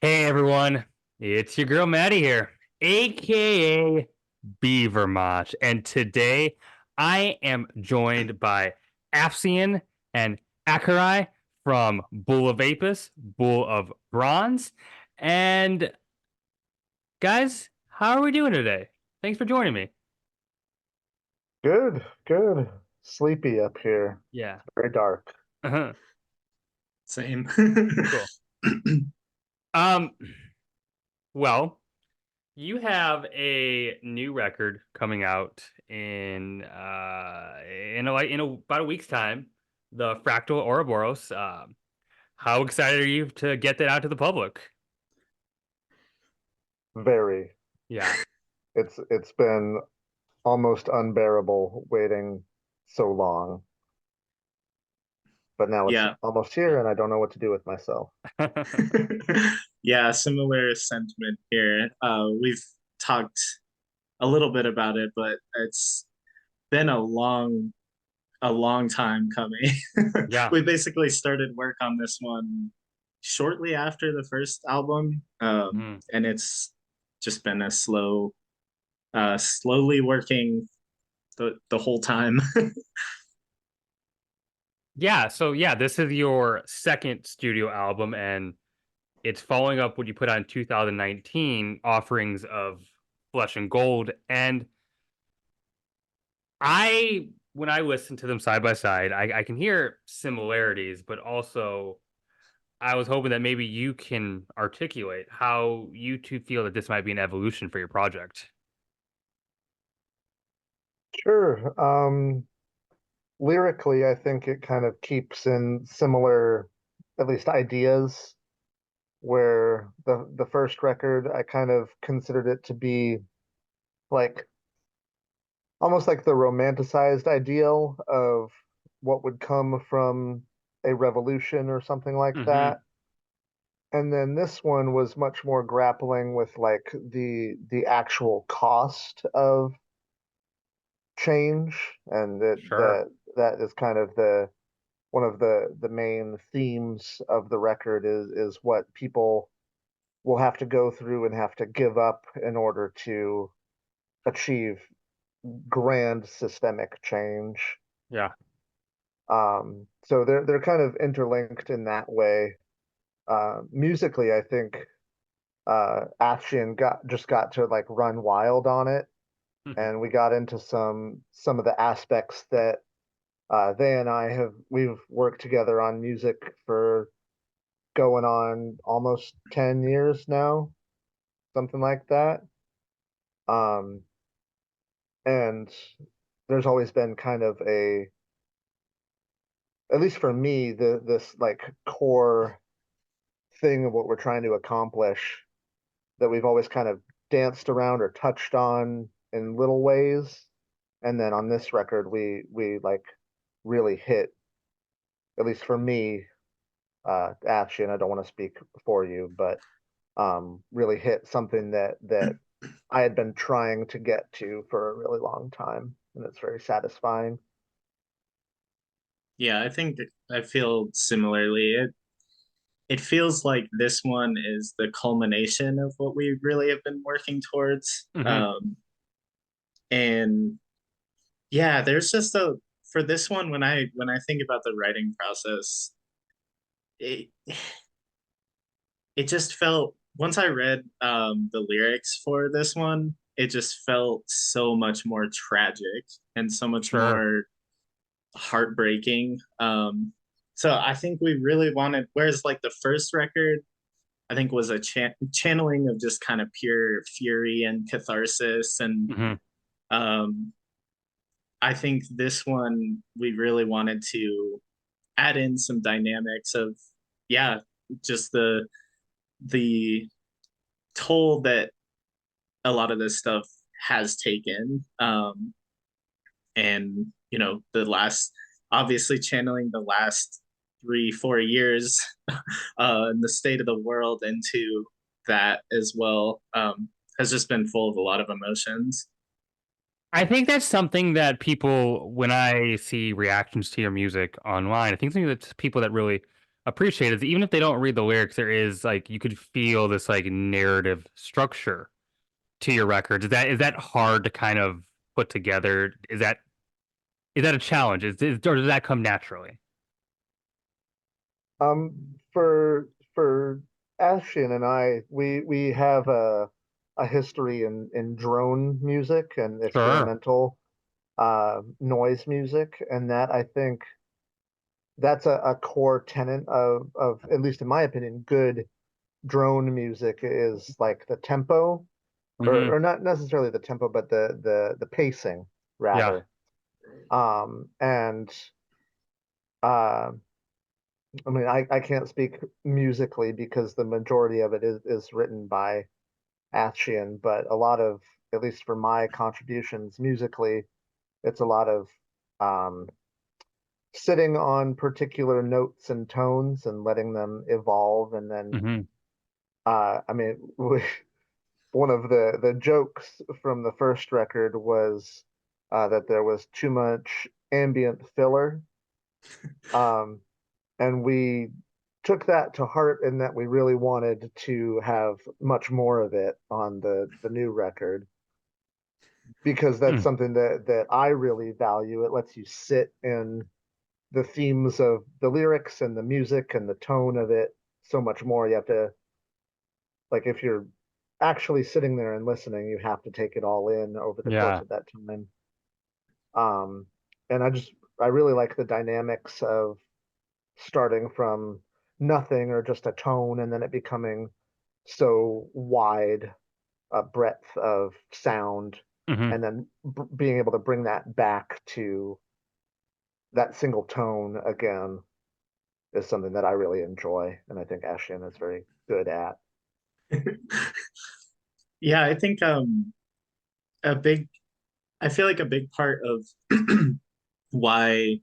Hey everyone, it's your girl Maddie here, aka Beavermot, and today I am joined by Athshean and Achaierai from Bull of Apis, Bull of Bronze. And guys, how are we doing today? Thanks for joining me. Good, good. Sleepy up here. Yeah. Very dark. Uh-huh. Same. Cool. Um, well, you have a new record coming out about a week's time, the Fractal Ouroboros. How excited are you to get that out to the public? Very. Yeah. It's been almost unbearable waiting so long. But now it's Yeah. almost here and I don't know what to do with myself. Yeah, similar sentiment here. We've talked a little bit about it, but it's been a long time coming. Yeah. We basically started work on this one shortly after the first album, Mhm. and it's just been a slowly working the whole time. Yeah. So yeah, this is your second studio album, and it's following up what you put out in 2019, Offerings of Flesh and Gold. And when I listen to them side by side, I can hear similarities, but also I was hoping that maybe you can articulate how you two feel that this might be an evolution for your project. Sure. Lyrically, I think it kind of keeps in similar, at least ideas, where the first record, I kind of considered it to be like almost like the romanticized ideal of what would come from a revolution or something like Hmm. that. And then this one was much more grappling with like the actual cost of change, and Sure. that is kind of the one of the main themes of the record is what people will have to go through and have to give up in order to achieve grand systemic change. Yeah. So they're kind of interlinked in that way. Musically, I think Athshean got to like run wild on it, Hmm. and we got into some of the aspects that they and we've worked together on music for going on almost 10 years now, something like that. Um, and there's always been kind of at least for me, this like core thing of what we're trying to accomplish that we've always kind of danced around or touched on in little ways. And then on this record, we like really hit, at least for me, actually, and I don't want to speak for you, but really hit something that I had been trying to get to for a really long time, and it's very satisfying. Yeah, I think I feel similarly. It feels like this one is the culmination of what we really have been working towards. Hmm. And yeah, there's just a for this one when I think about the writing process, it it just felt once I read the lyrics for this one, it just felt so much more tragic and so much Sure. more heartbreaking. So I think we really wanted, whereas like the first record, I think was a channeling of just kind of pure fury and catharsis. And Hmm. um, I think this one, we really wanted to add in some dynamics of, yeah, just the toll that a lot of this stuff has taken. And, you know, obviously channeling the last 3 4 years and the state of the world into that as well has just been full of a lot of emotions. I think that's something that people, when I see reactions to your music online, I think something that people that really appreciate is that even if they don't read the lyrics, there is like you could feel this like narrative structure to your records. Is that hard to kind of put together? Is that a challenge? Or does that come naturally? For Athshean and I, we have a history in drone music and Sure. experimental noise music, and that I think that's a core tenet of, at least in my opinion, good drone music is like the tempo, Hmm. or not necessarily the tempo, but the pacing Yeah. rather. And uh, I mean, I can't speak musically because the majority of it is written by Athshean, but a lot of, at least for my contributions musically, it's a lot of um, sitting on particular notes and tones and letting them evolve. And then, Hmm. I mean, one of the jokes from the first record was that there was too much ambient filler. Um, and we took that to heart in that we really wanted to have much more of it on the new record because that's Mm. something that I really value. It lets you sit in the themes of the lyrics and the music and the tone of it so much more. You have to, like, if you're actually sitting there and listening, you have to take it all in over the course Yeah. of that time. Um, and I really like the dynamics of starting from nothing or just a tone and then it becoming so wide a breadth of sound Hmm. and then being able to bring that back to that single tone again is something that I really enjoy and I think Ashian is very good at. Yeah, I think a big I feel like a big part of why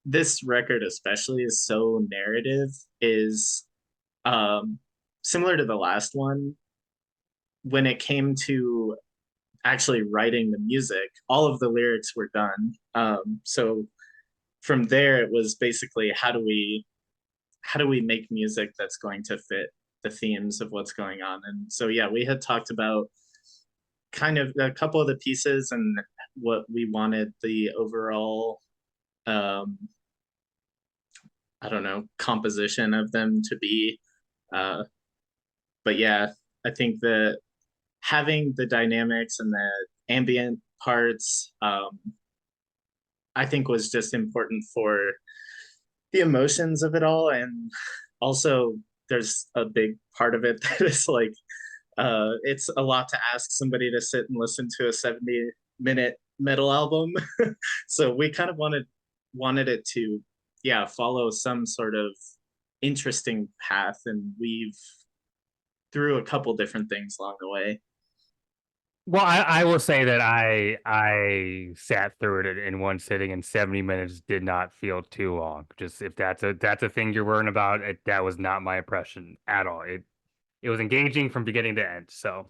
this record especially is so narrative is um similar to the last one. When it came to actually writing the music, all of the lyrics were done. So from there it was basically how do we make music that's going to fit the themes of what's going on. And so yeah, we had talked about kind of a couple of the pieces and what we wanted the overall um I don't know, composition of them to be. Uh but yeah, I think that having the dynamics and the ambient parts, I think was just important for the emotions of it all. And also there's a big part of it that is like it's a lot to ask somebody to sit and listen to a 70-minute metal album. So we kind of wanted it to, yeah, follow some sort of interesting path, and we've through a couple different things along the way. Well, I will say that I sat through it in one sitting, and 70 minutes did not feel too long. Just if that's a thing you're worrying about, that was not my impression at all. It was engaging from beginning to end. So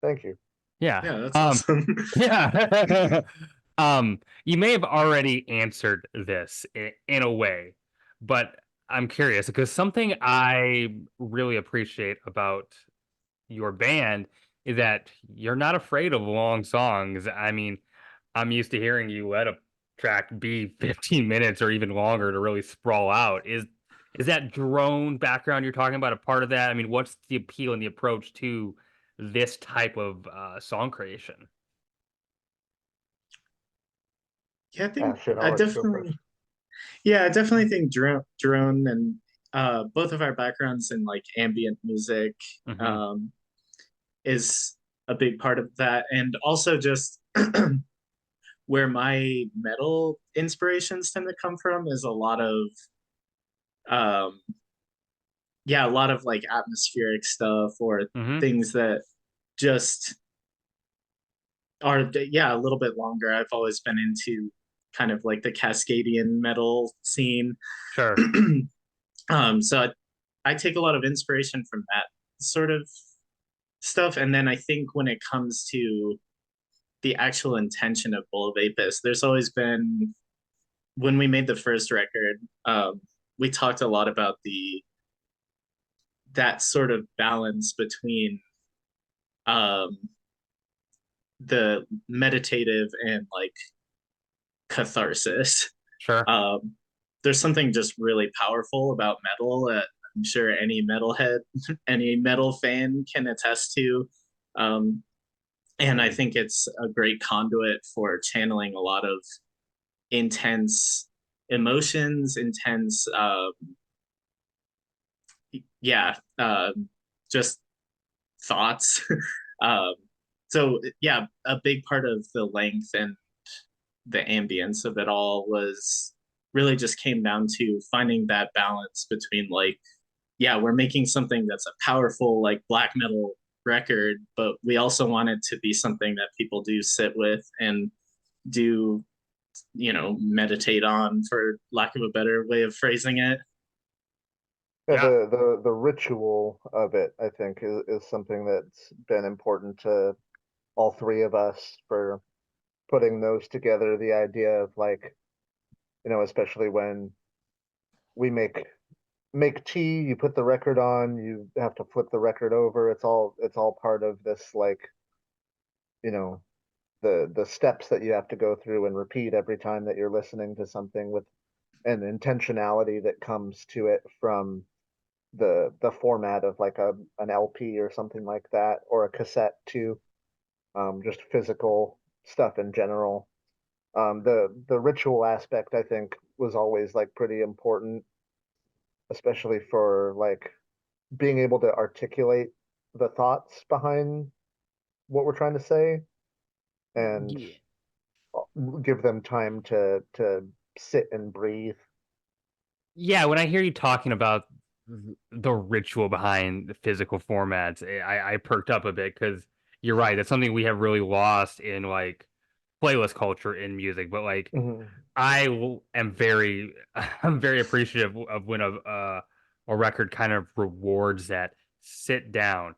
Thank you. yeah. Yeah, that's awesome. Yeah. You may have already answered this in a way, but I'm curious because something I really appreciate about your band is that you're not afraid of long songs. I mean, I'm used to hearing you let a track be 15 minutes or even longer to really sprawl out. Is that drone background you're talking about a part of that? I mean, what's the appeal and the approach to this type of song creation? Yeah, I think Ashian, I I'll let you go first. definitely, yeah, I definitely think drone and both of our backgrounds in like ambient music Hmm. um, is a big part of that, and also just where my metal inspirations tend to come from is a lot of um, yeah, a lot of like atmospheric stuff or Hmm. things that just are, yeah, a little bit longer. I've always been into kind of like the Cascadian metal scene. Sure. So I take a lot of inspiration from that sort of stuff. And then I think when it comes to the actual intention of Bull of Apis, there's always been, when we made the first record, we talked a lot about that sort of balance between um the meditative and like catharsis. Sure. Um, there's something just really powerful about metal that I'm sure any metalhead, any metal fan can attest to. Um, and I think it's a great conduit for channeling a lot of intense emotions, intense, yeah, just thoughts. um, so yeah, a big part of the length and the ambience of it all was really just came down to finding that balance between like, yeah, we're making something that's a powerful like black metal record, but we also want it to be something that people do sit with and do, meditate on, for lack of a better way of phrasing it. Yeah, Yeah. the ritual of it, I think, is something that's been important to all three of us for putting those together. The idea of like, especially when we make tea, you put the record on, you have to flip the record over. It's all part of this like, you know, the steps that you have to go through and repeat every time that you're listening to something, with an intentionality that comes to it from the format of like an LP or something like that, or a cassette too. Just physical stuff in general. The ritual aspect, I think, was always like pretty important, especially for like being able to articulate the thoughts behind what we're trying to say, and Yeah. give them time to sit and breathe. Yeah, when I hear you talking about the ritual behind the physical formats, I perked up a bit because you're right. That's something we have really lost in like playlist culture in music. But like, Mhm. am very, I'm very appreciative of when a record kind of rewards that. Sit down,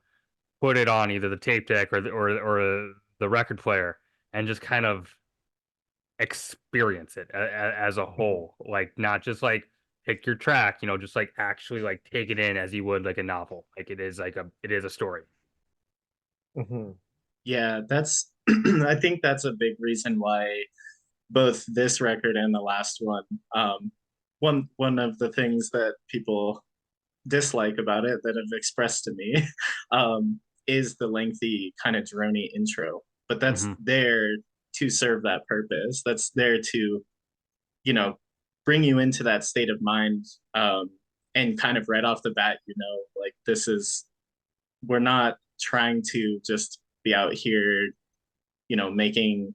put it on either the tape deck or the record player, and just kind of experience it as a Mhm. whole, like not just like pick your track, just like actually like take it in as you would like a novel. Like it is a story. Mhm. Yeah, that's I think that's a big reason why both this record and the last one, one of the things that people dislike about it that have expressed to me, um, is the lengthy kind of drony intro. But that's Hmm. there to serve that purpose. That's there to, you know, bring you into that state of mind, and kind of right off the bat, like this is, we're not trying to just be out here, making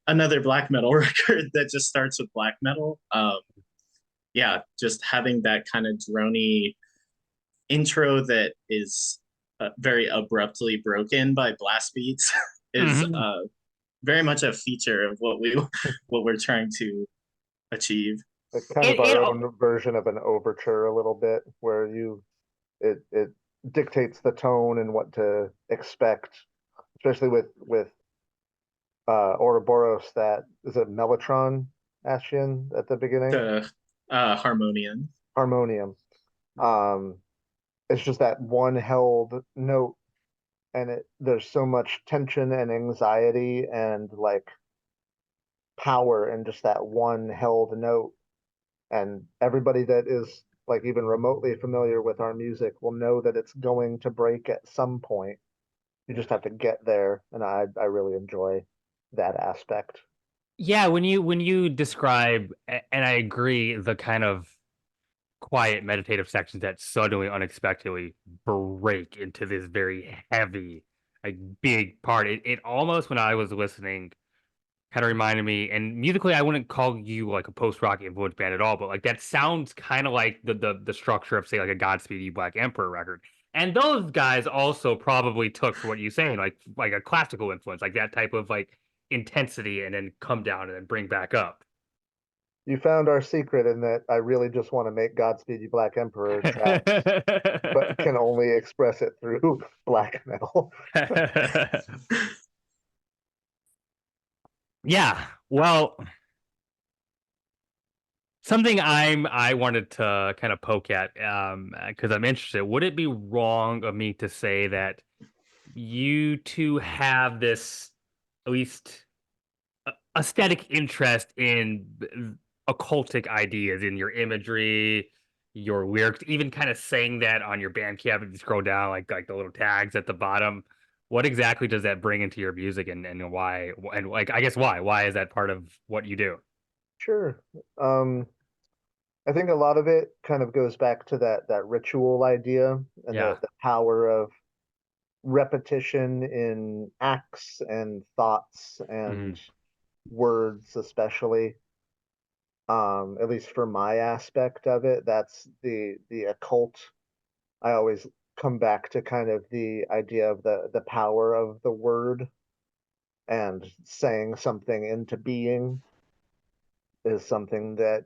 another black metal record that just starts with black metal. Yeah, just having that kind of drony intro that is very abruptly broken by blast beats is Hmm. very much a feature of what we're trying to achieve. Like kind It of it our al- own version of an overture a little bit, where it dictates the tone and what to expect, especially with Ouroboros. That is a mellotron Athshean at the beginning, The harmonium. harmonium. Um, it's just that one held note, and there's so much tension and anxiety and like power in just that one held note. And everybody that is like even remotely familiar with our music will know that it's going to break at some point. You just have to get there, and I really enjoy that aspect. yeah, when you describe and I agree, the kind of quiet meditative sections that suddenly unexpectedly break into this very heavy, like big part. It almost, when I was listening, kind of reminded me, and musically I wouldn't call you like a post-rock influence band at all, but like that sounds kind of like the structure of, say, like a Godspeed You Black Emperor record. And those guys also probably took, for what you're saying, like a classical influence, like that type of like intensity, and then come down and then bring back up. You found our secret in that I really just want to make Godspeed You Black Emperor tracks, but can only express it through black metal. Yeah, well, something I wanted to kind of poke at, because I'm interested. Would it be wrong of me to say that you two have this, at least, aesthetic interest in occultic ideas in your imagery, your lyrics, even kind of saying that on your Bandcamp if you scroll down, like the little tags at the bottom? What exactly does that bring into your music, and why? And like, I guess why? Why is that part of what you do? Sure. Um, I think a lot of it kind of goes back to that ritual idea and Yeah. the power of repetition in acts and thoughts Hmm. and words, especially. At least for my aspect of it, that's the occult. I always come back to kind of the idea of the power of the word and saying something into being is something that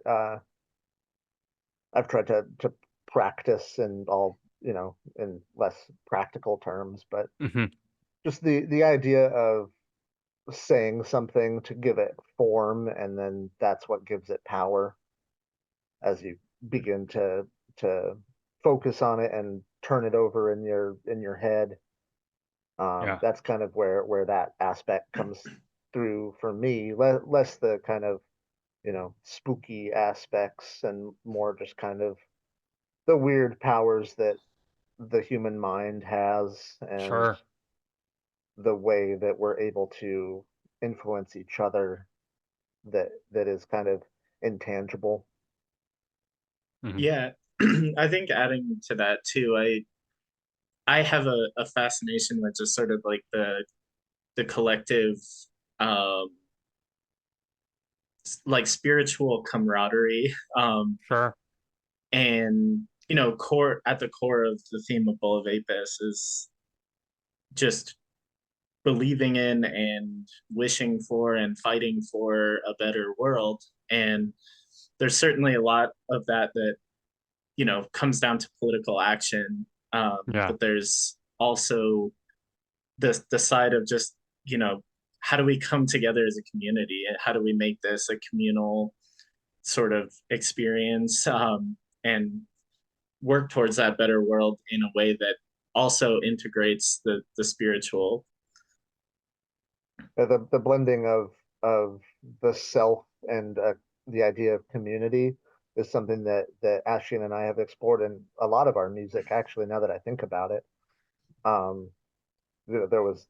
I've tried to practice in all, in less practical terms, but Hmm. just the idea of saying something to give it form, and then that's what gives it power as you begin to focus on it and turn it over in your head. Yeah. That's kind of where that aspect comes through for me, less the kind of spooky aspects and more just kind of the weird powers that the human mind has and Sure. the way that we're able to influence each other that is kind of intangible. Hmm. Yeah, I think adding to that too, I have a fascination with just sort of like the collective, um like spiritual camaraderie, Sure. and you know, core at the core of the theme of Bull of Apis is just believing in and wishing for and fighting for a better world. And there's certainly a lot of that that, you know, comes down to political action. Yeah. But there's also the side of just, you know, how do we come together as a community, and how do we make this a communal sort of experience, and work towards that better world in a way that also integrates the spiritual. The blending of the self and the idea of community is something that Athshean and I have explored in a lot of our music. Actually, now that I think about it, um, there was,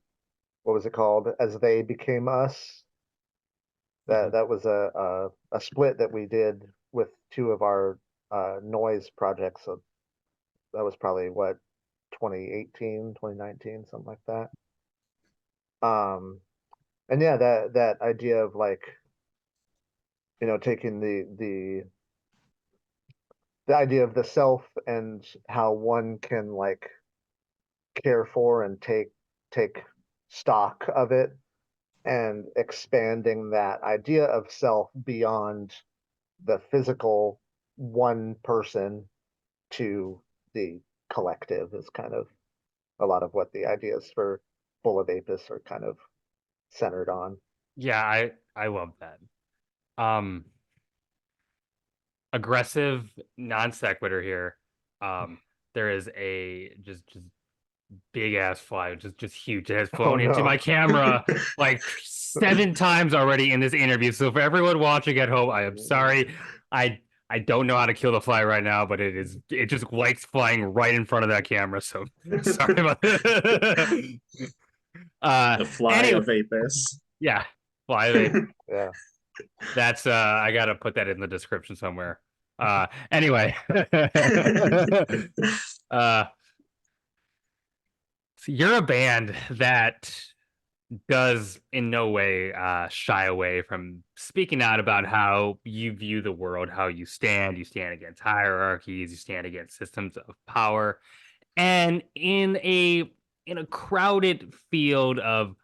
what was it called? As They Became Us. Hmm. That was a split that we did with two of our noise projects. So that was probably what, 2018, 2019, something like that. And yeah, that idea of like, taking the idea of the self and how one can like care for and take stock of it, and expanding that idea of self beyond the physical one person to the collective is kind of a lot of what the ideas for Bull of Apis are kind of centered on. Yeah, I love that. Um, Aggressive non sequitur here. Um, there is a just big ass fly, just huge. It has Oh flown into my no. camera like 7 times already in this interview. So for everyone watching at home, I am sorry. I don't know how to kill the fly right now, but it just likes flying right in front of that camera. So sorry about that. The fly Anyway, of Apis. yeah, fly. Yeah. That's I gotta put that in the description somewhere. Anyway. uh so you're a band that does in no way shy away from speaking out about how you view the world, how you stand against hierarchies, you stand against systems of power, and in a crowded field of,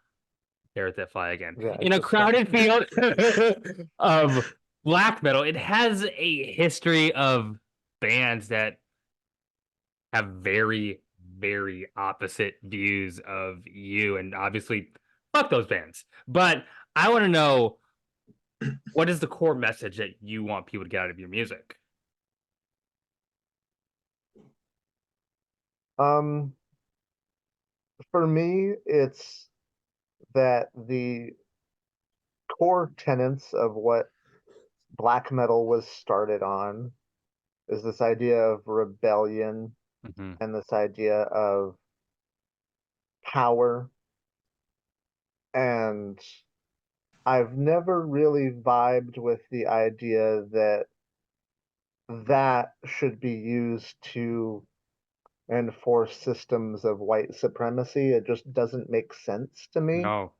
there's that fly again, Yeah, in it's a just fun. crowded field of black metal, it has a history of bands that have very, very opposite views of you, and obviously, fuck those bands. But I want to know, What is the core message that you want people to get out of your music? Um, for me, it's that the core tenets of what black metal was started on is this idea of rebellion Hmm. and this idea of power. And I've never really vibed with the idea that that should be used to enforce systems of white supremacy. It just doesn't make sense to me. No.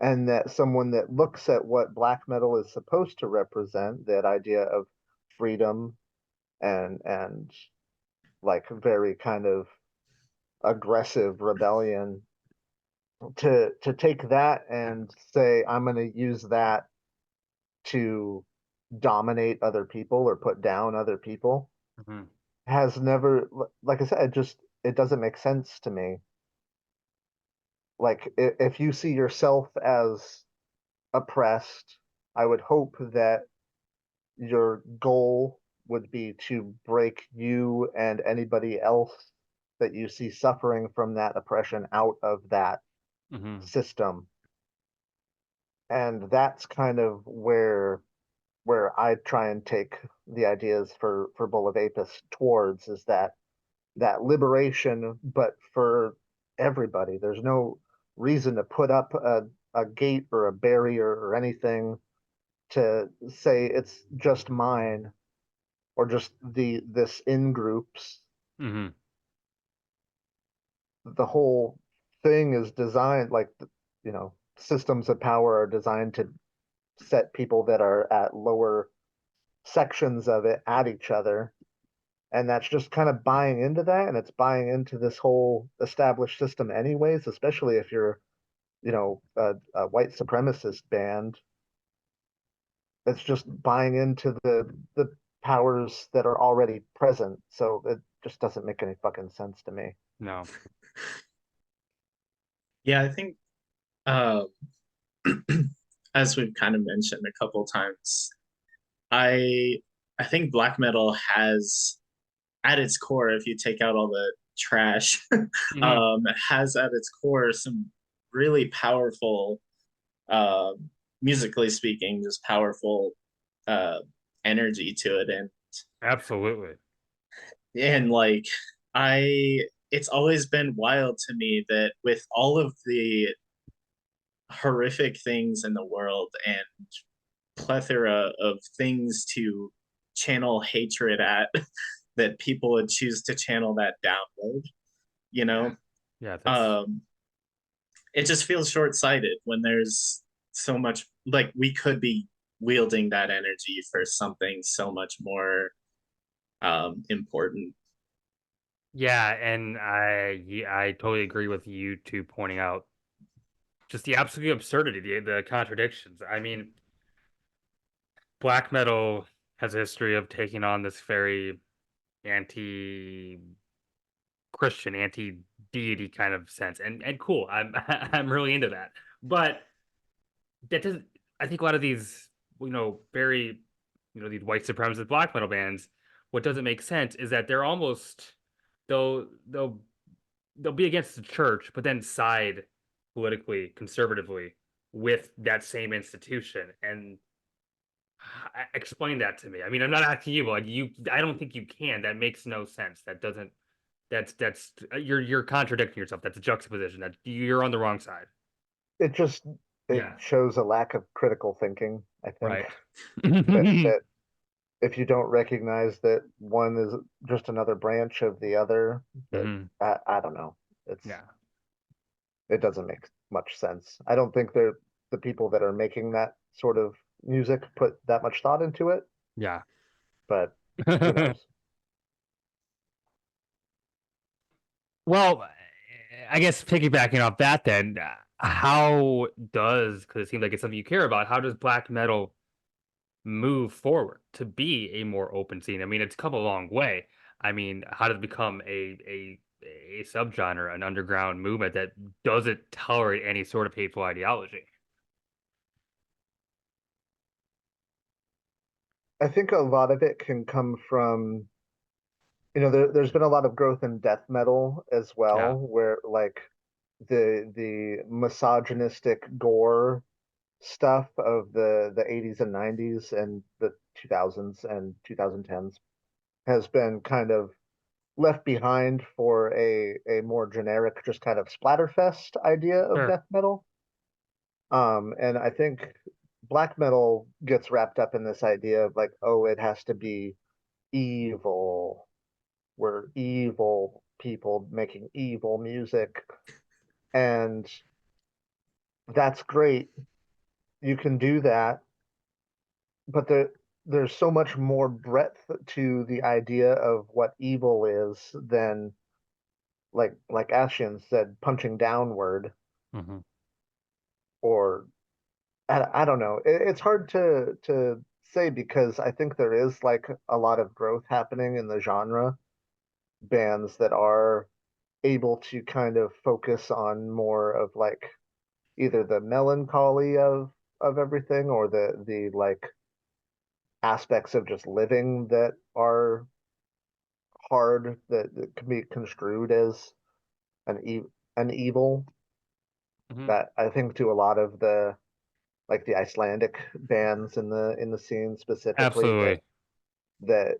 And that someone that looks at what black metal is supposed to represent, that idea of freedom and like very kind of aggressive rebellion, to take that and say I'm going to use that to dominate other people or put down other people Hmm. has never, like I said, it doesn't make sense to me. Like if you see yourself as oppressed, I would hope that your goal would be to break you and anybody else that you see suffering from that oppression out of that Hmm. system. And that's kind of where I try and take the ideas for Bull of Apis towards, is that liberation, but for everybody. There's no reason to put up a gate or a barrier or anything to say it's just mine or just this in groups. Hmm. The whole thing is designed like, systems of power are designed to set people that are at lower sections of it at each other. And that's just kind of buying into that, and it's buying into this whole established system anyways, especially if you're, a white supremacist band. It's just buying into the powers that are already present. So it just doesn't make any fucking sense to me. No. Yeah, I think uh, as we've kind of mentioned a couple times, I I think black metal has at its core, if you take out all the trash, Hmm. has at its core some really powerful, uh, musically speaking, just powerful uh, energy to it, Absolutely. and like I, it's always been wild to me that with all of the horrific things in the world and plethora of things to channel hatred at, that people would choose to channel that downward, you Yeah. know. Yeah. That's um it just feels short-sighted when there's so much, like we could be wielding that energy for something so much more important. yeah, and I totally agree with you two pointing out just the absolute absurdity, the contradictions. I mean, black metal has a history of taking on this very anti-Christian, anti-deity kind of sense, and cool. I'm I'm really into that, but that doesn't. I think a lot of these, very, these white supremacist black metal bands. What doesn't make sense is that they're almost they'll they'll be against the church, but then side politically conservatively with that same institution. And explain that to me. I mean, I'm not asking you, but like I don't think you can. That makes no sense. That doesn't. That's you're contradicting yourself. That's a juxtaposition. That you're on the wrong side. It just it Yeah. shows a lack of critical thinking, I think. Right. That if you don't recognize that one is just another branch of the other, that Hmm. I don't know. It's Yeah. it doesn't make much sense. I don't think they're the people that are making that sort of music put that much thought into it, Yeah. but who knows? Well, I guess piggybacking off that, then, how does, because it seems like it's something you care about, how does black metal move forward to be a more open scene? I mean, it's come a long way. I mean, how does it become a subgenre, an underground movement that doesn't tolerate any sort of hateful ideology? I think a lot of it can come from, there's been a lot of growth in death metal as Yeah. well, where like the misogynistic gore stuff of the 80s and 90s and the 2000s and 2010s has been kind of left behind for a more generic, just kind of splatterfest idea of Sure. death metal. And I think black metal gets wrapped up in this idea of like, oh, it has to be evil. We're evil people making evil music. And that's great. You can do that, but there's so much more breadth to the idea of what evil is than like Athshean said, punching downward, Hmm. or I don't know. It's hard to say because I think there is like a lot of growth happening in the genre. Bands that are able to kind of focus on more of like either the melancholy of everything or the like aspects of just living that are hard that can be construed as an evil Hmm. that I think to a lot of the like the Icelandic bands in the scene specifically that Absolutely. that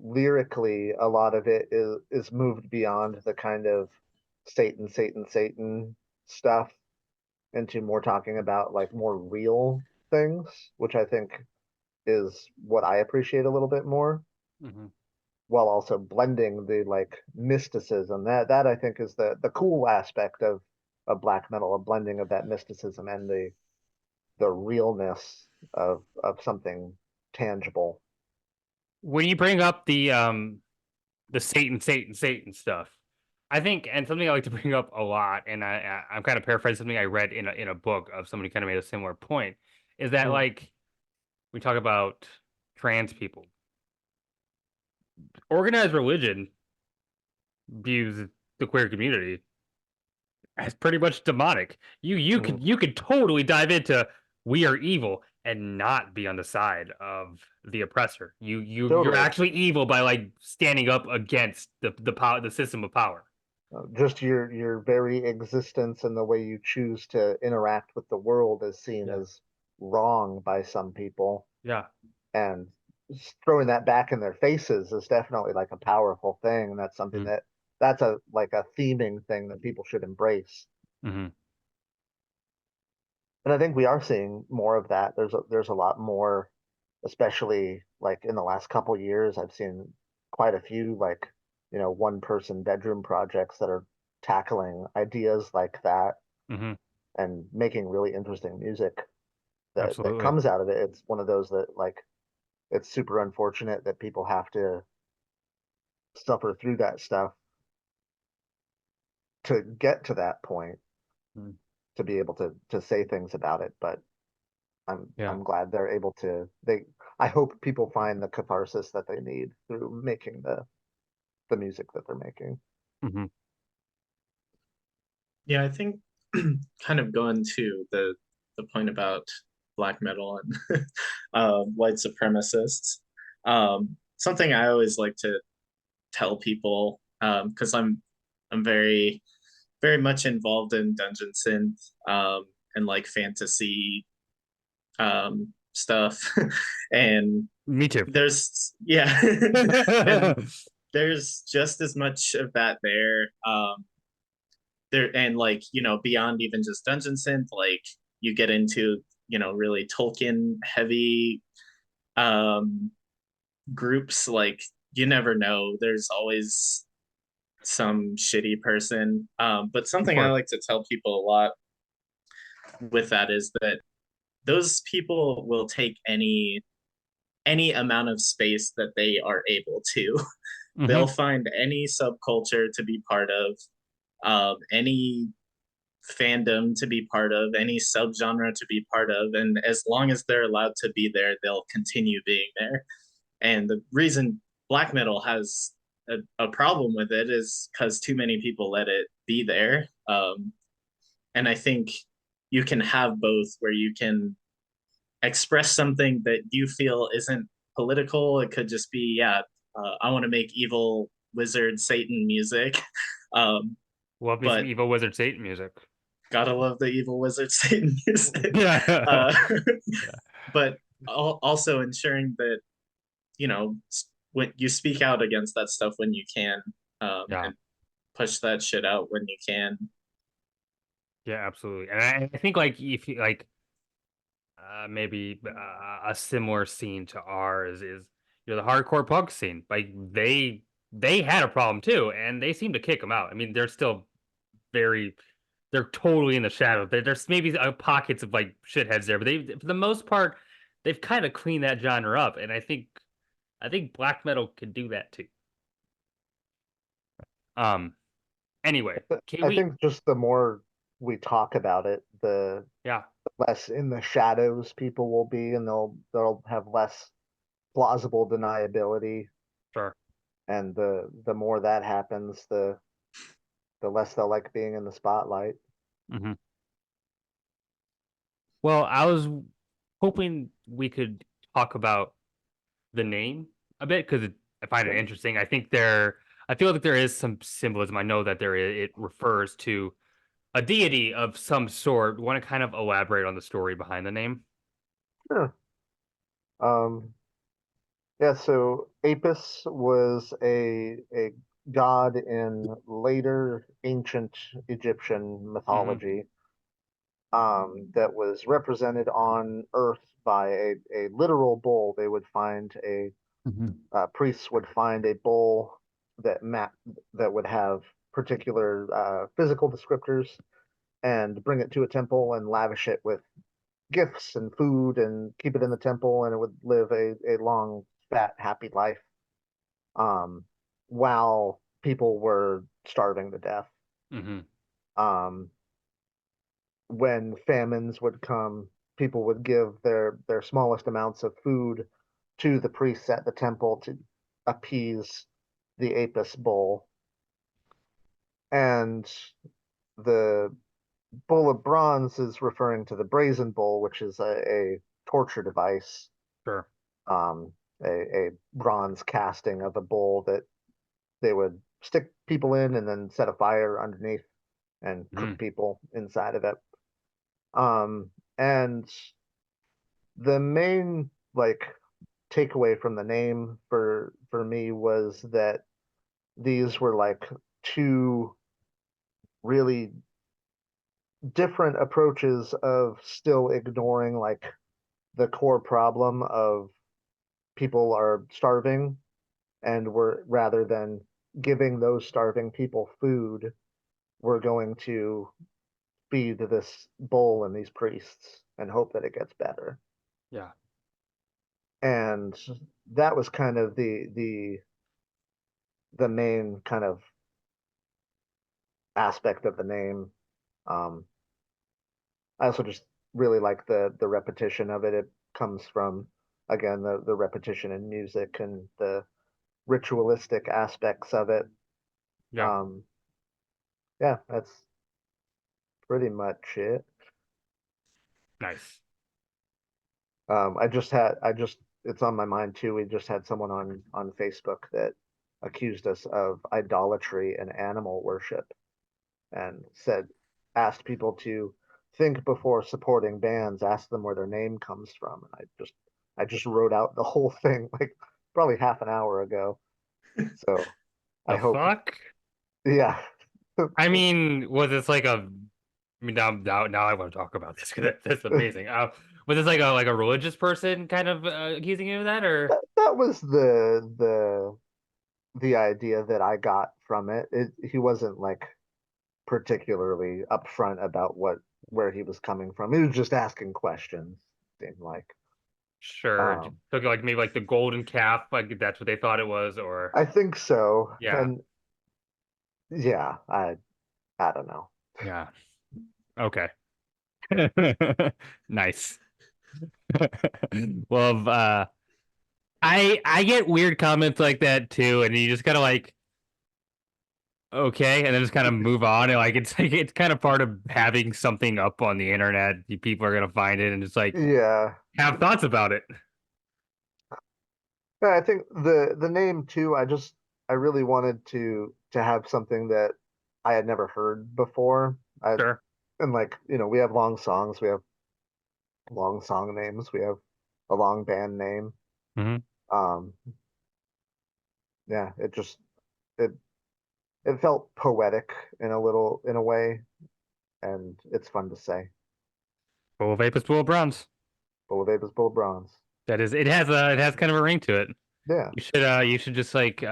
lyrically a lot of it is moved beyond the kind of Satan Satan Satan stuff into more talking about like more real things, which I think is what I appreciate a little bit more, Hmm. while also blending the like mysticism. That I think is the cool aspect of black metal, a blending of that mysticism and the realness of something tangible. When you bring up the Satan, Satan, Satan stuff, I think, and something I like to bring up a lot, and I'm kind of paraphrasing something I read in a book of somebody kind of made a similar point, is that Mm, like we talk about trans people, organized religion views the queer community as pretty much demonic. mhm. You could totally dive into we are evil and not be on the side of the oppressor. You're Totally. actually evil by like standing up against the power, the system of power. Just your very existence and the way you choose to interact with the world is seen Yeah. as wrong by some people, Yeah. and throwing that back in their faces is definitely like a powerful thing. And that's something Mm-hmm. that's a like a theming thing that people should embrace. Mm-hmm. And I think we are seeing more of that. There's a lot more, especially like in the last couple years. I've seen quite a few like, one person bedroom projects that are tackling ideas like that Mm-hmm. and making really interesting music that Absolutely. comes out of it. It's one of those that like it's super unfortunate that people have to suffer through that stuff to get to that point Mm. to be able to say things about it. But Yeah. I'm glad they're able to they I hope people find the catharsis that they need through making the music that they're making. Mm-hmm. Yeah, I think kind of going to the point about black metal and white supremacists. Something I always like to tell people, because I'm very much involved in dungeon synth, and like fantasy stuff, and Me too. there's yeah, and there's just as much of that there. There and like beyond even just dungeon synth, like you get into really Tolkien heavy um groups. Like you never know, there's always some shitty person. But Of something I course. like to tell people a lot with that is that those people will take any amount of space that they are able to. They'll Mm-hmm. find any subculture to be part of, any fandom to be part of, any subgenre to be part of, and as long as they're allowed to be there, they'll continue being there. And the reason black metal has a problem with it is because too many people let it be there. And I think you can have both, where you can express something that you feel isn't political. It could just be, yeah, I want to make evil wizard Satan music. um, Love me some but evil wizard Satan music. gotta love the evil wizard Satan music. Yeah. Uh, but also ensuring that, you know, when you speak out against that stuff when you can, Yeah. and push that shit out when you can. Yeah, absolutely. And I think like if you like maybe a similar scene to ours is the hardcore punk scene. Like they had a problem too, and they seem to kick them out. I mean, they're still very they're totally in the shadow. There's maybe pockets of like shitheads there, but they for the most part they've kind of cleaned that genre up, and I think black metal can do that too. Um. Anyway, can I we? think just the more we talk about it, the Yeah. less in the shadows people will be, and they'll have less plausible deniability. Sure. And the more that happens, the less they'll like being in the spotlight. Hmm. Well, I was hoping we could talk about the name a bit because I find it Sure. interesting. I feel like there is some symbolism. I know that it refers to a deity of some sort. Want to kind of elaborate on the story behind the name? Sure. Um, yeah, so Apis was a god in later ancient Egyptian Hmm. mythology, that was represented on Earth by a literal bull. They would find a Hmm. priests would find a bull that map that would have particular physical descriptors and bring it to a temple and lavish it with gifts and food and keep it in the temple, and it would live a long, fat, happy life, um, while people were starving to death. Hmm. Um, when famines would come, people would give their smallest amounts of food to the priests at the temple to appease the Apis bull. And the bull of bronze is referring to the brazen bull, which is a torture device, Sure. um, a bronze casting of a bull that they would stick people in and then set a fire underneath and cook Hmm. people inside of it. And the main like takeaway from the name for me was that these were like two really different approaches of still ignoring like the core problem of people are starving, and we're rather than giving those starving people food, we're going to feed this bull and these priests and hope that it gets better. Yeah. And that was kind of the main kind of aspect of the name. Um, I also just really like the repetition of it. It comes from again the repetition in music and the ritualistic aspects of it. Yeah. Um, yeah, that's pretty much it. Nice. I just it's on my mind too. We just had someone on Facebook that accused us of idolatry and animal worship, and said asked people to think before supporting bands, ask them where their name comes from. And I just wrote out the whole thing like probably half an hour ago. So I The hope, fuck? yeah. I mean, was this like a? I mean, now I want to talk about this because that's amazing. Was this like a religious person kind of accusing you of that, or? That was the idea that I got from it. He wasn't like particularly upfront about what where he was coming from. He was just asking questions, seemed like. Sure. Um, Took like maybe like the golden calf, like that's what they thought it was, or I think so. yeah, And yeah, I don't know. yeah. Okay. Nice. Well, I get weird comments like that too, and you just gotta like okay, and then just kind of move on. And like it's kind of part of having something up on the internet. People are gonna find it and just like Yeah. have thoughts about it. Yeah, I think the name too, I really wanted to have something that I had never heard before. I Sure. and like, we have long songs, we have long song names, we have a long band name. Hmm. Um, yeah, it it felt poetic in a way, and it's fun to say. Full of Apis Full of Bronze. Full of Avis, Bull of Bronze. That is, it has kind of a ring to it. Yeah. You should just like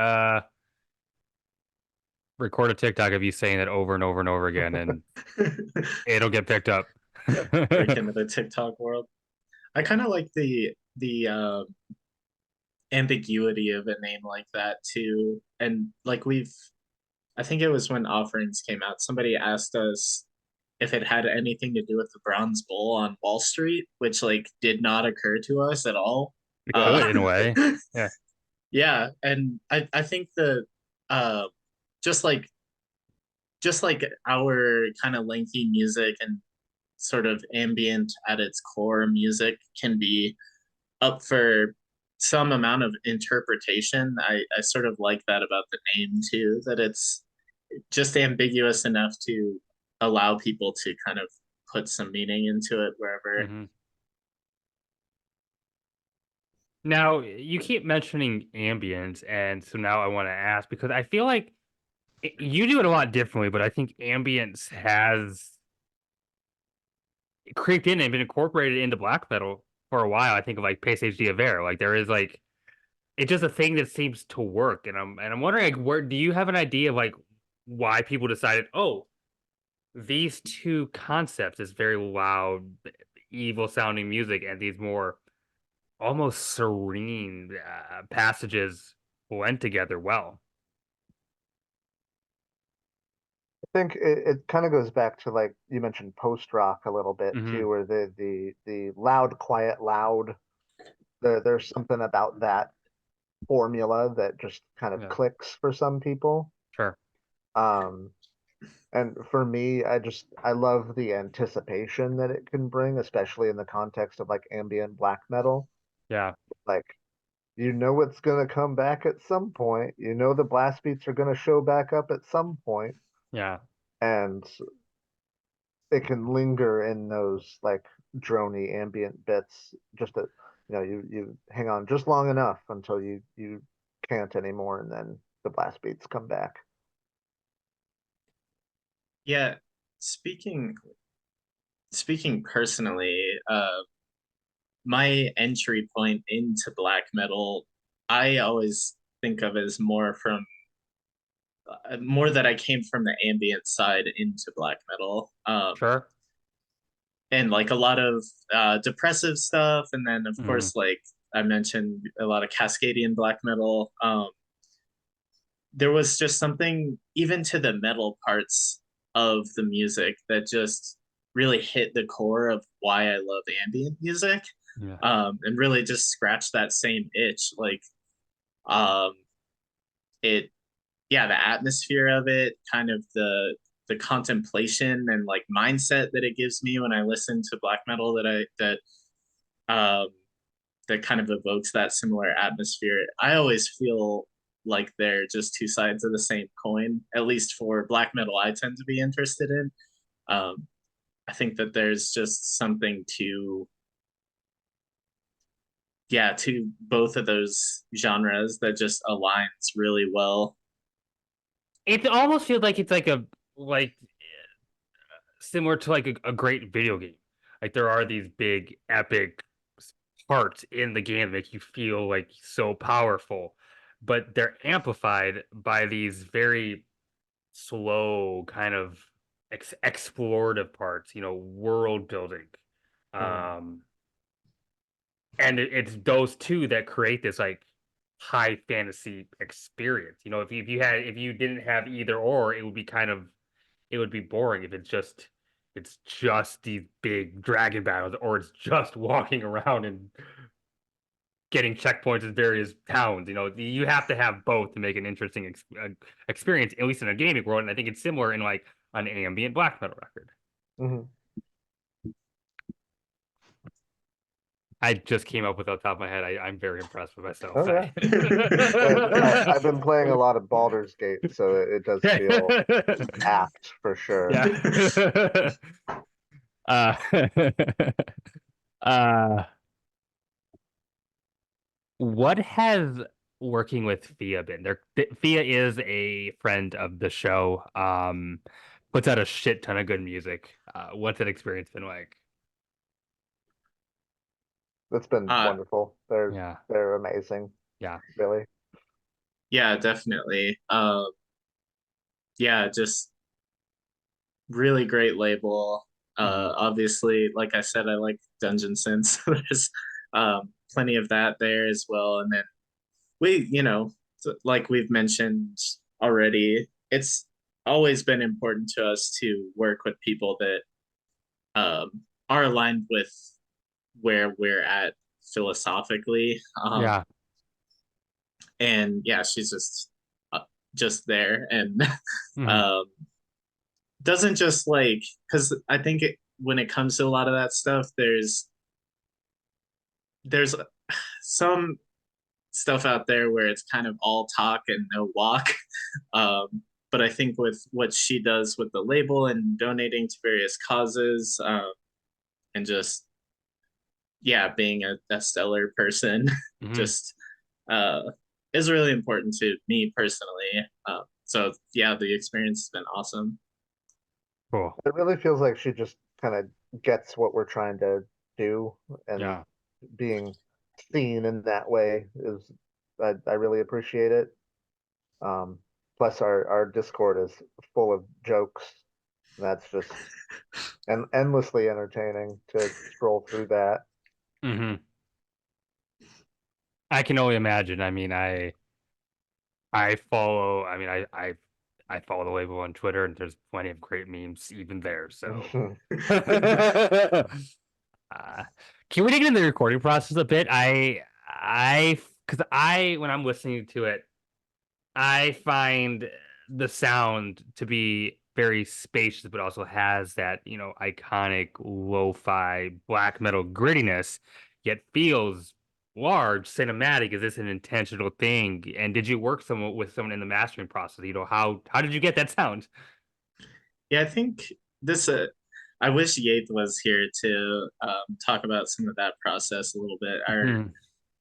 record a TikTok of you saying that over and over and over again, and it'll get picked up. Break into the TikTok world. I kind of like the ambiguity of a name like that too. And like I think it was when Offerings came out, somebody asked us if it had anything to do with the Bronze Bull on Wall Street, which like did not occur to us at all. It could, Uh, in a way. Yeah. yeah, and I think the uh, just like just like our kind of lengthy music and sort of ambient at its core music can be up for some amount of interpretation. I sort of like that about the name too, that it's just ambiguous enough to allow people to kind of put some meaning into it wherever. Hmm. Now you keep mentioning ambient, and so now I want to ask because I feel like you do it a lot differently, but I think ambience has creeped in and been incorporated into black metal for a while. I think of like Passage d'Hiver. Like there is like it's just a thing that seems to work, and I'm wondering like where do you have an idea of like why people decided, oh, these two concepts, this very loud, evil sounding music, and these more almost serene passages blend together well. I think it kind of goes back to, like you mentioned, post rock a little bit Hmm. too, where the loud, quiet, loud. There's something about that formula that just kind of Yeah, clicks for some people. sure. Um, and for me, I love the anticipation that it can bring, especially in the context of like ambient black metal. Yeah, Like, it's gonna come back at some point. The blast beats are gonna show back up at some point, yeah. and it can linger in those like drony ambient bits. Just to, you hang on just long enough until you can't anymore, and then the blast beats come back. Yeah, speaking speaking personally, my entry point into black metal, I always think of as more that I came from the ambient side into black metal. Sure. And like a lot of depressive stuff, and then of Mm, course, like I mentioned, a lot of Cascadian black metal. There was just something even to the metal parts of the music that just really hit the core of why I love ambient music, yeah. and really just scratched that same itch. Like um, it, yeah, the atmosphere of it, kind of the contemplation and like mindset that it gives me when I listen to black metal um, that kind of evokes that similar atmosphere. I always feel like they're just two sides of the same coin. At least for black metal, I tend to be interested in. Um, I think that there's just something to, yeah, to both of those genres that just aligns really well. It almost feels like it's like a like similar to like a great video game. Like there are these big epic parts in the game that make you feel like so powerful, but they're amplified by these very slow kind of explorative parts, world building. Mm. Um, and it's those two that create this like high fantasy experience. If you didn't have either or, it would be it would be boring if it's just these big dragon battles or it's just walking around and getting checkpoints in various towns. You know, you have to have both to make an interesting experience, at least in a gaming world. And I think it's similar in like an ambient black metal record. Mhm. I just came up with it off the top of my head. I'm very impressed with myself. Oh yeah. I've been playing a lot of Baldur's Gate, so it does feel apt for sure. Yeah. uh, uh, what has working with Fiadh been? Fiadh is a friend of the show. Puts out a shit ton of good music. What's that experience been like? It's been Uh, wonderful. Yeah, They're amazing, yeah. really. yeah, definitely. Yeah, just really great label. Obviously, like I said, I like Dungeon Synth, so there's plenty of that there as well. And then like we've mentioned already, it's always been important to us to work with people that are aligned with where we're at philosophically. Yeah. And yeah, she's just there and Mhm. um, doesn't just like because I think when it comes to a lot of that stuff, there's some stuff out there where it's kind of all talk and no walk. But I think with what she does with the label and donating to various causes, and just yeah, being a stellar person, Mhm. just uh, is really important to me personally. So yeah, the experience has been awesome. Cool. It really feels like she just kind of gets what we're trying to do, and Yeah. being seen in that way is, I really appreciate it. Plus our Discord is full of jokes. That's just endlessly entertaining to scroll through that. Hmm. I can only imagine. I mean, I follow. I mean, I follow the label on Twitter, and there's plenty of great memes even there. So, uh, can we dig into the recording process a bit? Because when I'm listening to it, I find the sound to be very spacious, but also has that, iconic lo-fi black metal grittiness, yet feels large, cinematic. Is this an intentional thing? And did you work with someone in the mastering process? How did you get that sound? Yeah, I think this. I wish Yates was here to talk about some of that process a little bit. Our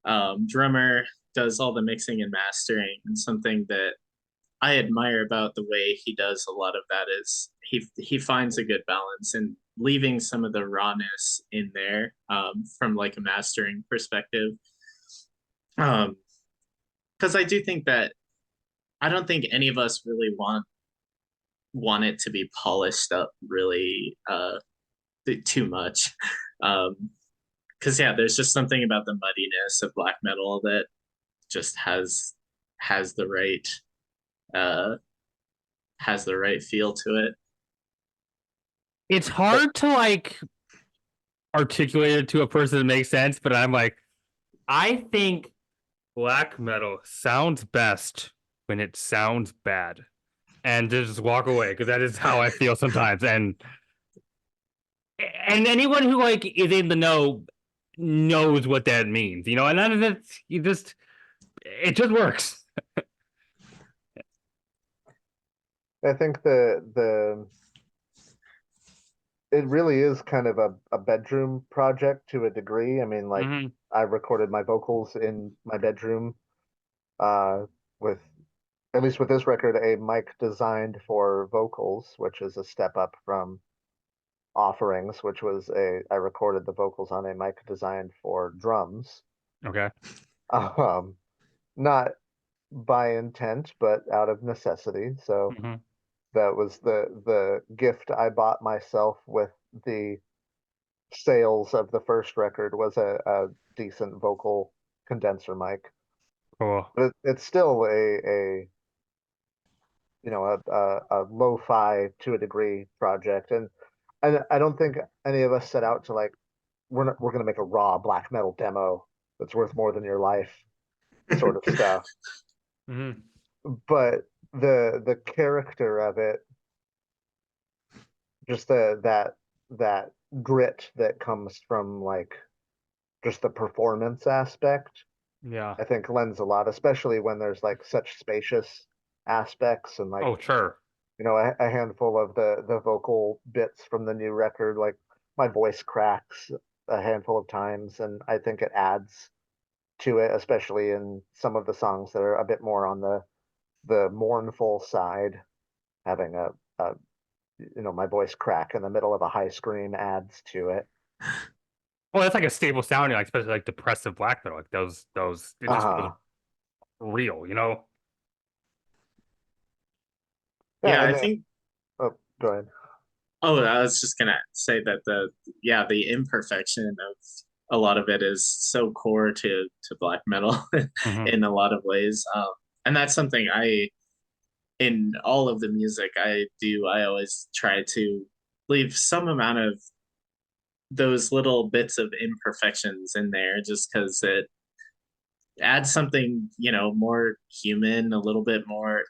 Mhm. drummer does all the mixing and mastering, and something that I admire about the way he does a lot of that is he finds a good balance and leaving some of the rawness in there from like a mastering perspective. Because I do think that I don't think any of us really want it to be polished up really too much. Because yeah, there's just something about the muddiness of black metal that just has the right uh, has the right feel to it. It's But hard to like articulate it to a person that makes sense, but I'm like, I think black metal sounds best when it sounds bad. And just walk away because that is how I feel sometimes. And anyone who like is in the know knows what that means, and none of it it just works. I think the it really is kind of a bedroom project to a degree. I mean, like, Hmm. I recorded my vocals in my bedroom, with, at least with this record, a mic designed for vocals, which is a step up from Offerings, which was I recorded the vocals on a mic designed for drums. Okay. Um, not by intent, but out of necessity. So Hmm. that was the gift I bought myself with the sales of the first record, was a decent vocal condenser mic. Cool. But it's still a a lo-fi to a degree project, and I don't think any of us set out to, like, we're gonna make a raw black metal demo. that's worth more than your life sort of stuff. Mm-hmm. But the character of it, just that grit that comes from like just the performance aspect, Yeah. I think lends a lot, especially when there's like such spacious aspects and like Oh, sure. a handful of the vocal bits from the new record, like my voice cracks a handful of times, and I think it adds to it, especially in some of the songs that are a bit more on the mournful side. Having a my voice crack in the middle of a high scream adds to it. Well, that's like a stable sounding, like especially like depressive black metal. Like those it just feels Uh-huh. real, you know? Yeah, Yeah, I and then think. oh, go ahead. Oh, I was just gonna say that the imperfection of a lot of it is so core to black metal Mm-hmm. in a lot of ways. And that's something I in all of the music I do, I always try to leave some amount of those little bits of imperfections in there just because it adds something, more human, a little bit more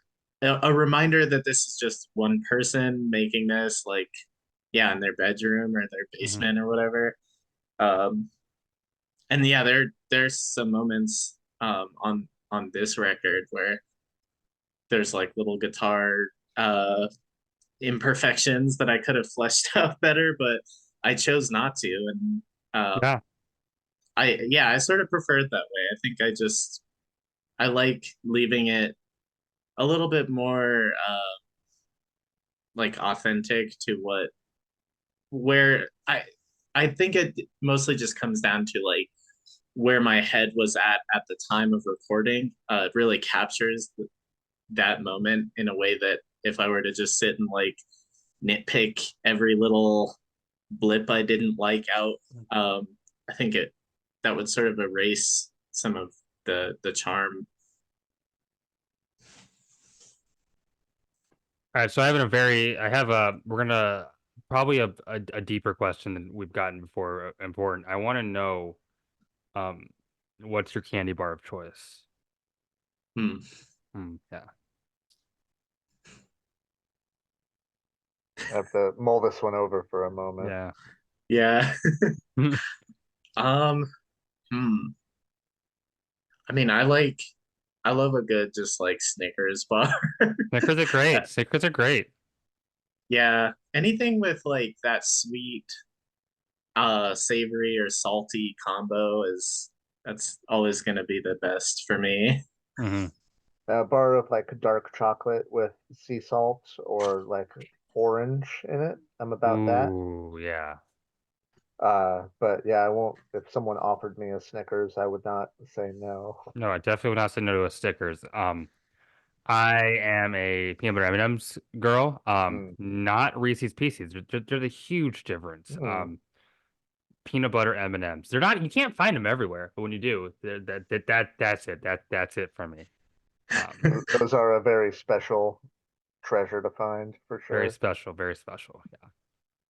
a reminder that this is just one person making this, like, yeah, in their bedroom or their Mm-hmm. basement or whatever. Um, and yeah, there's some moments on this record where there's like little guitar uh imperfections that I could have fleshed out better, but I chose not to. And Yeah. I sort of prefer it that way. I think I like leaving it a little bit more like authentic to where I think it mostly just comes down to like where my head was at the time of recording. It really captures that moment in a way that if I were to just sit and like nitpick every little blip I didn't like out, um, I think it that would sort of erase some of the charm. All right, so we're gonna probably a deeper question than we've gotten before important. I want to know, um, what's your candy bar of choice? Hmm. Yeah. I have to mull this one over for a moment. Yeah. Yeah. um. Hmm. I mean, I love a good just like Snickers bar. Snickers are great. Snickers are great. Yeah, anything with like that sweet, savory or salty combo is that's always gonna be the best for me. Hmm. A bar of like dark chocolate with sea salt or like orange in it. I'm about that. Ooh, yeah. But yeah, I won't. If someone offered me a Snickers, I would not say no. No, I definitely would not say no to a Snickers. I am a peanut butter M&M's girl. Mm. Not Reese's Pieces. They're the huge difference. Mm. Peanut butter M&Ms. They're not. You can't find them everywhere, but when you do, that's it. That's it for me. Um, Those are a very special treasure to find for very sure. special. Very special.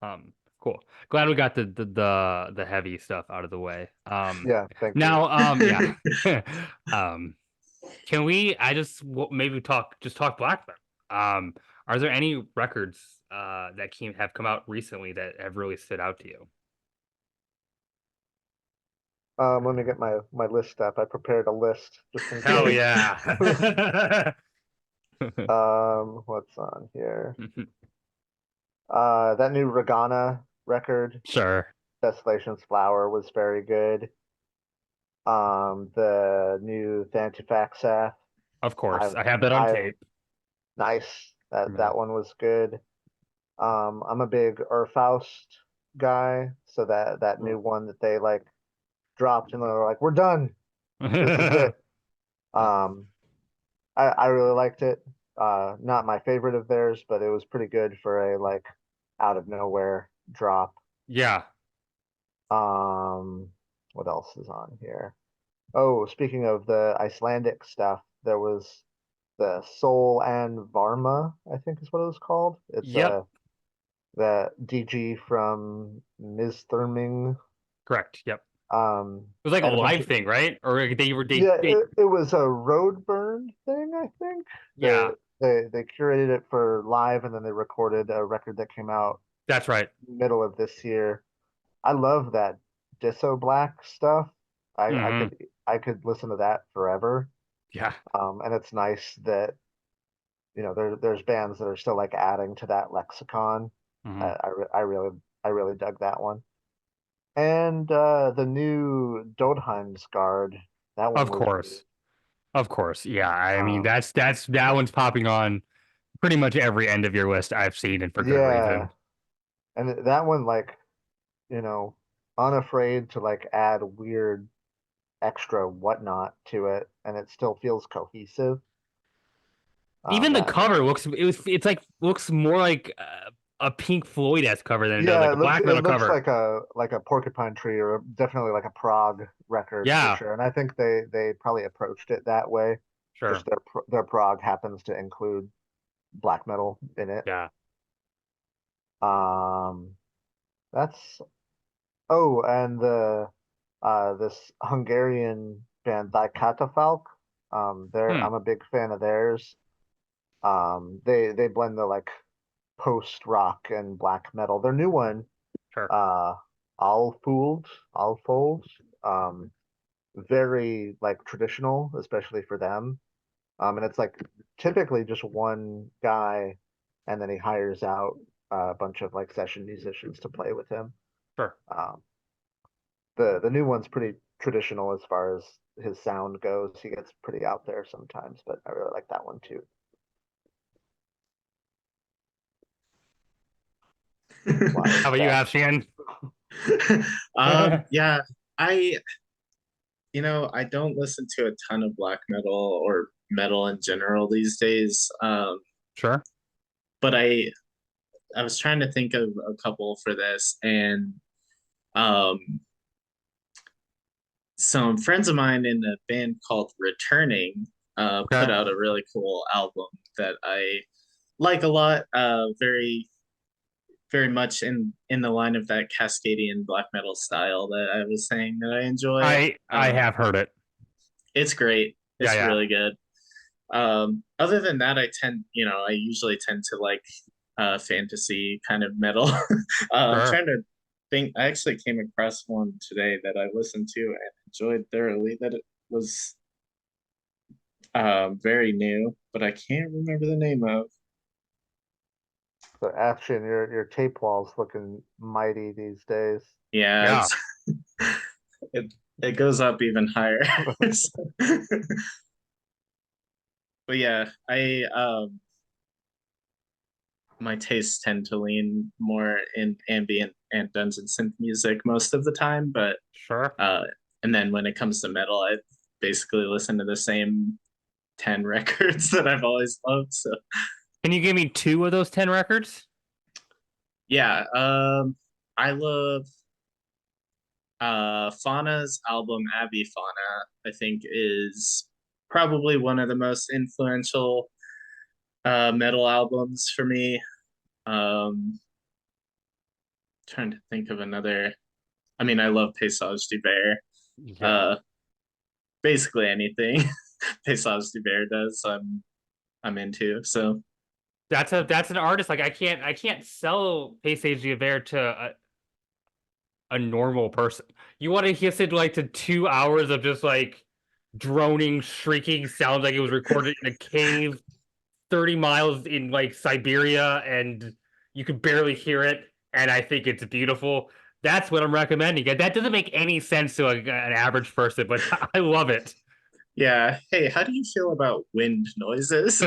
Yeah. Cool. Glad we got the heavy stuff out of the way. Yeah, thank you. Now, yeah. um, can we? Maybe talk black metal. Are there any records that have come out recently that have really stood out to you? Let me get my list up. I prepared a list just in Hell case. yeah. What's on here? That new Regana record, Sure. Desolation's Flower, was very good. The new Vantifaxath, Of course. I've I have that on I've tape. nice. That Yeah. that one was good. I'm a big Urfaust guy, so that new one that they like dropped and they're like, we're done. This is it. Um, I really liked it. Not my favorite of theirs, but it was pretty good for a like out of nowhere drop. Yeah. Um, what else is on here? Oh, speaking of the Icelandic stuff, there was the Soul and Varma, I think is what it was called. It's Yep. the DG from Ms. Therming. Correct. Yep. It was like a and a bunch live of thing, right? Or yeah, they it was a road burn thing, I think. yeah, They curated it for live, and then they recorded a record that came out that's right. middle of this year. I love that Disso Black stuff. I I Hmm. could I could listen to that forever. Yeah. And it's nice that there's bands that are still like adding to that lexicon. Hmm. I really dug that one. And the new Dodheim's Guard, that one Of was really course. Of course. Yeah. I mean, um that one's popping on pretty much every end of your list I've seen, and for good yeah, reason. and that one like you know unafraid to like add weird extra whatnot to it, and it still feels cohesive. Even the That cover it's like looks more like a Pink Floyd-esque cover than it does Yeah, like it a looks black it metal looks cover. like a porcupine tree, or definitely like a prog record for Yeah, sure. And I think they probably approached it that way. sure. Just their prog happens to include black metal in it. Yeah. Um, that's oh, and the this Hungarian band Die Katafalk. Hmm. I'm a big fan of theirs. They blend the like post rock and black metal. Their new one, Sure. uh, All Fold, very like traditional, especially for them. And it's like typically just one guy, and then he hires out a bunch of like session musicians to play with him. Sure. Um, the new one's pretty traditional as far as his sound goes. He gets pretty out there sometimes, but I really like that one too. Why How is about you, that? Athshean? Yeah, I I don't listen to a ton of black metal or metal in general these days. Sure. But I was trying to think of a couple for this, and um some friends of mine in a band called Returning put Okay. out a really cool album that I like a lot. Very much in the line of that Cascadian black metal style that I was saying that I enjoy. I have heard it. It's great. Yeah, It's yeah. really good. Other than that, I usually tend to like fantasy kind of metal. I'm Sure. trying to think. I actually came across one today that I listened to and enjoyed thoroughly. That it was very new, but I can't remember the name of. So Action, your tape wall's looking mighty these days. Yeah, Yeah. it's it it goes up even higher. So- but yeah, I my tastes tend to lean more in ambient and dungeon synth music most of the time, but Sure. uh, and then when it comes to metal, I basically listen to the same 10 records that I've always loved. So Can you give me two of those 10 records? yeah, I love Fauna's album Abbey Fauna. I think is probably one of the most influential metal albums for me. Um, Trying to think of another. I mean, I love Paysage du Bear. Yeah. Uh, Basically anything Paysage du Bear does, I'm into. So That's an artist like I can't sell Paysage Javert to a normal person. You want to listen to like to 2 hours of just like droning, shrieking sounds like it was recorded in a cave 30 miles in like Siberia and you can barely hear it. And I think it's beautiful. That's what I'm recommending. That doesn't make any sense to an average person, but I love it. yeah, hey, how do you feel about wind noises?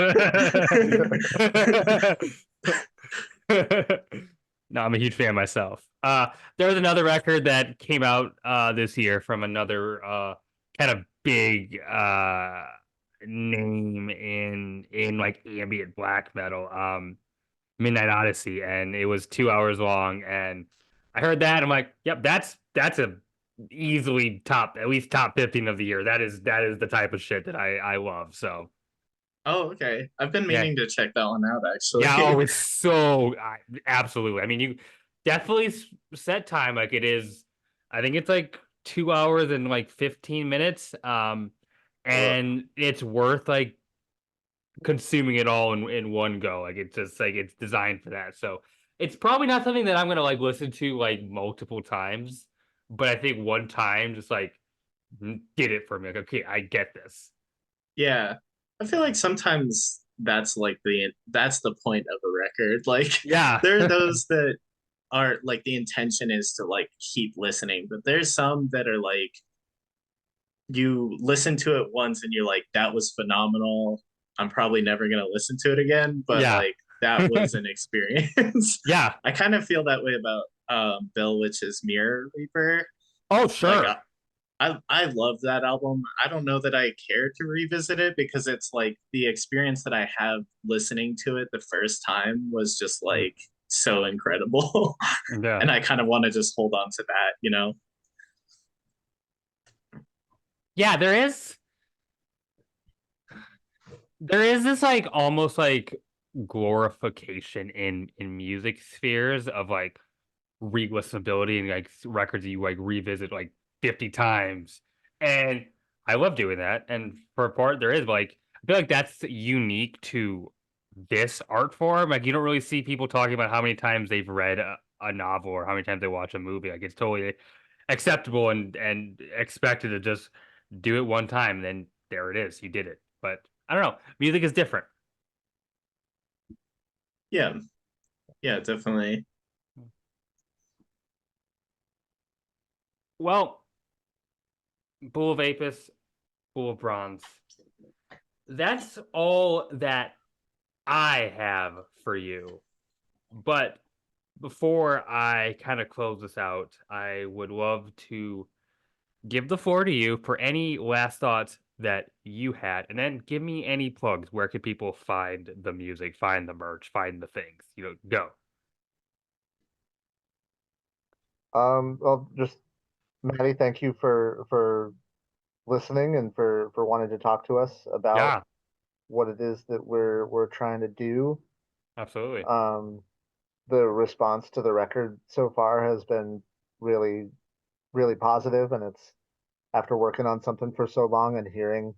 No, I'm a huge fan myself. There was another record that came out this year from another kind of big name in like ambient black metal, Midnight Odyssey, and it was 2 hours long. And I heard that, I'm like, yep, that's a easily top at least top 15 of the year. That is the type of shit that I love. So Oh, okay. I've been yeah, meaning to check that one out yeah, oh, actually. it's so absolutely. I mean, you definitely set time like it is. I think it's like 2 hours and like 15 minutes. Ugh. And it's worth like consuming it all in one go. Like it's just like it's designed for that. So it's probably not something that I'm gonna like listen to like multiple times, but I think one time just like did it for me. Like, okay, I get this. Yeah. I feel like sometimes that's the point of a record. Like Yeah. there are those that are like the intention is to like keep listening, but there's some that are like you listen to it once and you're like, that was phenomenal. I'm probably never gonna listen to it again, but Yeah. like that was an experience. Yeah. I kind of feel that way about Bill Witch's Mirror Reaper. Oh, Like sure. I love that album. I don't know that I care to revisit it because it's like the experience that I have listening to it the first time was just Mm. like so incredible. Yeah. And I kind of want to just hold on to that, you know? Yeah, there is this like almost like glorification in music spheres of like re-listenability and like records that you like revisit like 50 times. And I love doing that. And for a part there is like I feel like that's unique to this art form. Like you don't really see people talking about how many times they've read a novel or how many times they watch a movie. Like it's totally acceptable and expected to just do it one time, then there it is. You did it. But I don't know. Music is different. Yeah. Yeah, definitely. Well, Bull of Apis, Bull of Bronze. That's all that I have for you. But before I kind of close this out, I would love to give the floor to you for any last thoughts that you had, and then give me any plugs. Where can people find the music, find the merch, find the things? Go. Well, just Maddie, thank you for listening and for wanting to talk to us about Yeah, what it is that we're trying to do. absolutely. Um, the response to the record so far has been really, really positive, and it's after working on something for so long and hearing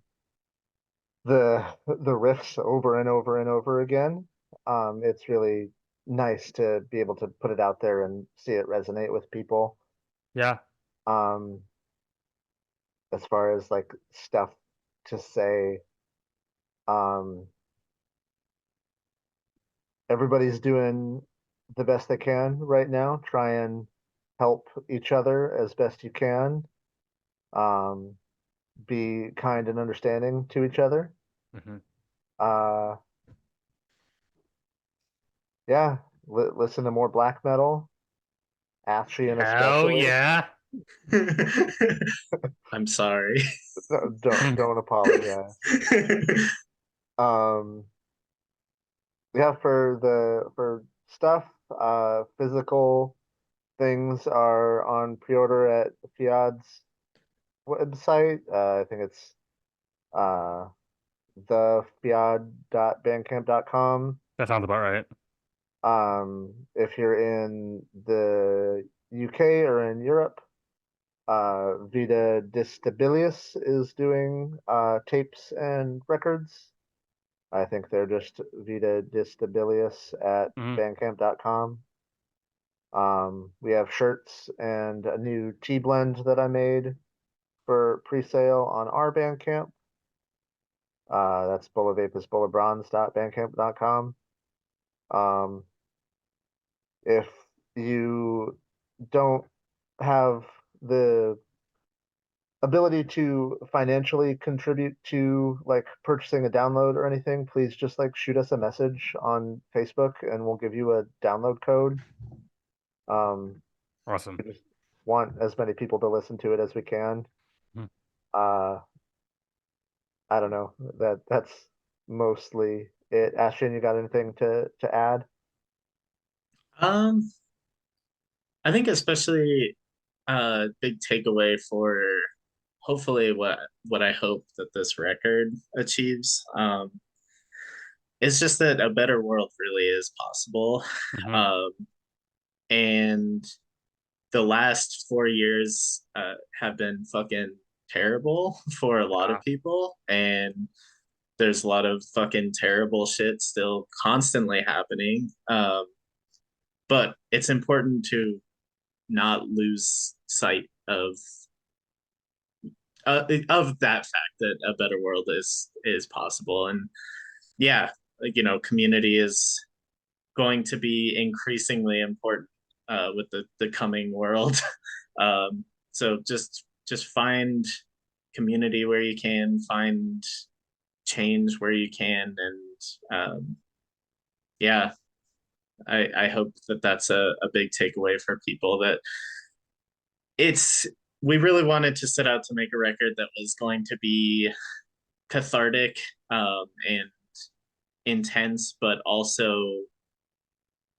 the riffs over and over and over again, it's really nice to be able to put it out there and see it resonate with people. Yeah. Um, as far as like stuff to say, um, everybody's doing the best they can right now. Try and help each other as best you can. Um, be kind and understanding to each other. Hmm. Uh, yeah, listen to more black metal, Athshean Hell especially. yeah. I'm sorry. Don't apologize. Um, yeah, for stuff, physical things are on pre-order at Fiadh's website. I think it's uh thefiad.bandcamp.com. That sounds about right. If you're in the UK or in Europe, Vita Detestabilis is doing tapes and records. I think they're just Vita Detestabilis at Hmm. bandcamp.com. We have shirts and a new tea blend that I made for pre-sale on our Bandcamp. That's bulletvaporsbulletbronze.bandcamp.com. Um, if you don't have the ability to financially contribute to like purchasing a download or anything, please just like shoot us a message on Facebook and we'll give you a download code. Um, Awesome. we just want as many people to listen to it as we can. Mhm. Uh, I don't know. That's mostly it. Ashton, you got anything to add? Um, I think especially big takeaway for hopefully what I hope that this record achieves is just that a better world really is possible. Mhm. Um, and the last 4 years have been fucking terrible for a lot of people, and there's a lot of fucking terrible shit still constantly happening. But it's important to not lose sight of that fact that a better world is possible. And yeah, community is going to be increasingly important with the coming world. So just find community where you can, find change where you can, and yeah, I hope that that's a big takeaway for people, that it's we really wanted to set out to make a record that was going to be cathartic and intense, but also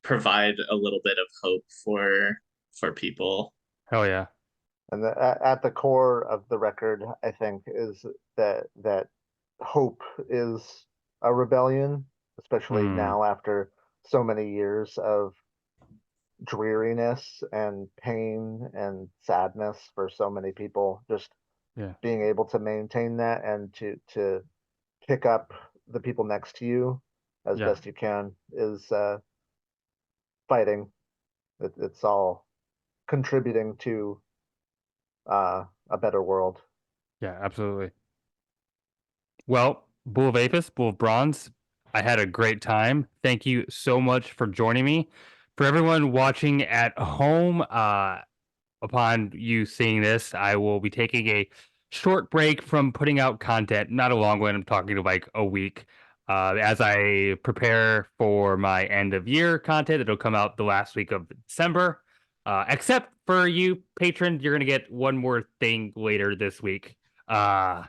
provide a little bit of hope for people. Hell yeah. And at the core of the record, I think, is that hope is a rebellion, especially Mm, now after so many years of dreariness and pain and sadness for so many people. Just yeah. being able to maintain that and to pick up the people next to you as Yeah. best you can is fighting. It's all contributing to a better world. Yeah, absolutely. Well, Bull of Apis, Bull of Bronze, I had a great time. Thank you so much for joining me. For everyone watching at home, upon you seeing this, I will be taking a short break from putting out content, not a long one. I'm talking to like a week, as I prepare for my end of year content that'll come out the last week of December. Except for you patrons, you're gonna get one more thing later this week. Yeah.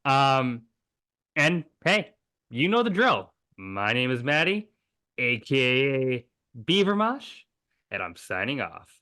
Um, and hey, you know the drill. My name is Maddie, aka Beavermosh, and I'm signing off.